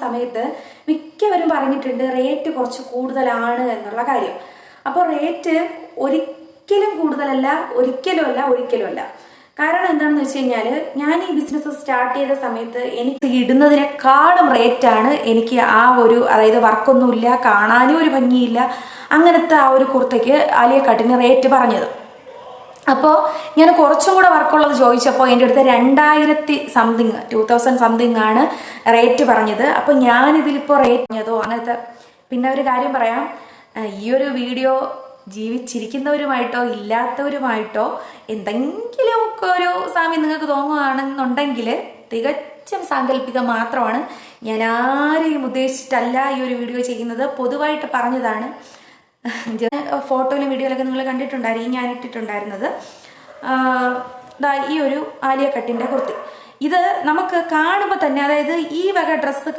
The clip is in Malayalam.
സമയത്ത് മിക്കവരും പറഞ്ഞിട്ടുണ്ട് റേറ്റ് കുറച്ച് കൂടുതലാണ് എന്നുള്ള കാര്യം. അപ്പോൾ റേറ്റ് ഒരിക്കലും കൂടുതലല്ല, ഒരിക്കലുമല്ല. കാരണം എന്താണെന്ന് വെച്ച് കഴിഞ്ഞാൽ, ഞാൻ ഈ ബിസിനസ് സ്റ്റാർട്ട് ചെയ്ത സമയത്ത് എനിക്ക് ഇടുന്നതിനേക്കാളും റേറ്റാണ് എനിക്ക് അതായത് വർക്കൊന്നുമില്ല, കാണാനും ഒരു ഭംഗിയില്ല, അങ്ങനത്തെ ആ ഒരു കുർത്തയ്ക്ക് ആലിയ കട്ടിന് റേറ്റ് പറഞ്ഞത്. അപ്പോൾ ഞാൻ കുറച്ചും കൂടെ വർക്കുള്ളത് ചോദിച്ചപ്പോൾ എൻ്റെ അടുത്ത് 2000 സംതിങ് ആണ് റേറ്റ് പറഞ്ഞത്. അപ്പോൾ ഞാനിതിലിപ്പോൾ റേറ്റ് പറഞ്ഞതോ അങ്ങനത്തെ. പിന്നെ ഒരു കാര്യം പറയാം, ഈ ഒരു വീഡിയോ ജീവിച്ചിരിക്കുന്നവരുമായിട്ടോ ഇല്ലാത്തവരുമായിട്ടോ എന്തെങ്കിലുമൊക്കെ ഒരു സാമ്യം നിങ്ങൾക്ക് തോന്നുകയാണെന്നുണ്ടെങ്കിൽ തികച്ചും സാങ്കല്പികം മാത്രമാണ്. ഞാൻ ആരെയും ഉദ്ദേശിച്ചിട്ടല്ല ഈ ഒരു വീഡിയോ ചെയ്യുന്നത്, പൊതുവായിട്ട് പറഞ്ഞതാണ്. ഫോട്ടോയിലും വീഡിയോയിലൊക്കെ നിങ്ങൾ കണ്ടിട്ടുണ്ടായിരിക്കും ഞാൻ ഇട്ടിട്ടുണ്ടായിരുന്നത്. ഈ ഒരു ആലിയ കട്ടിൻ്റെ കുർത്തി. ഇത് നമുക്ക് കാണുമ്പോൾ തന്നെ, അതായത് ഈ വക ഡ്രസ്സ്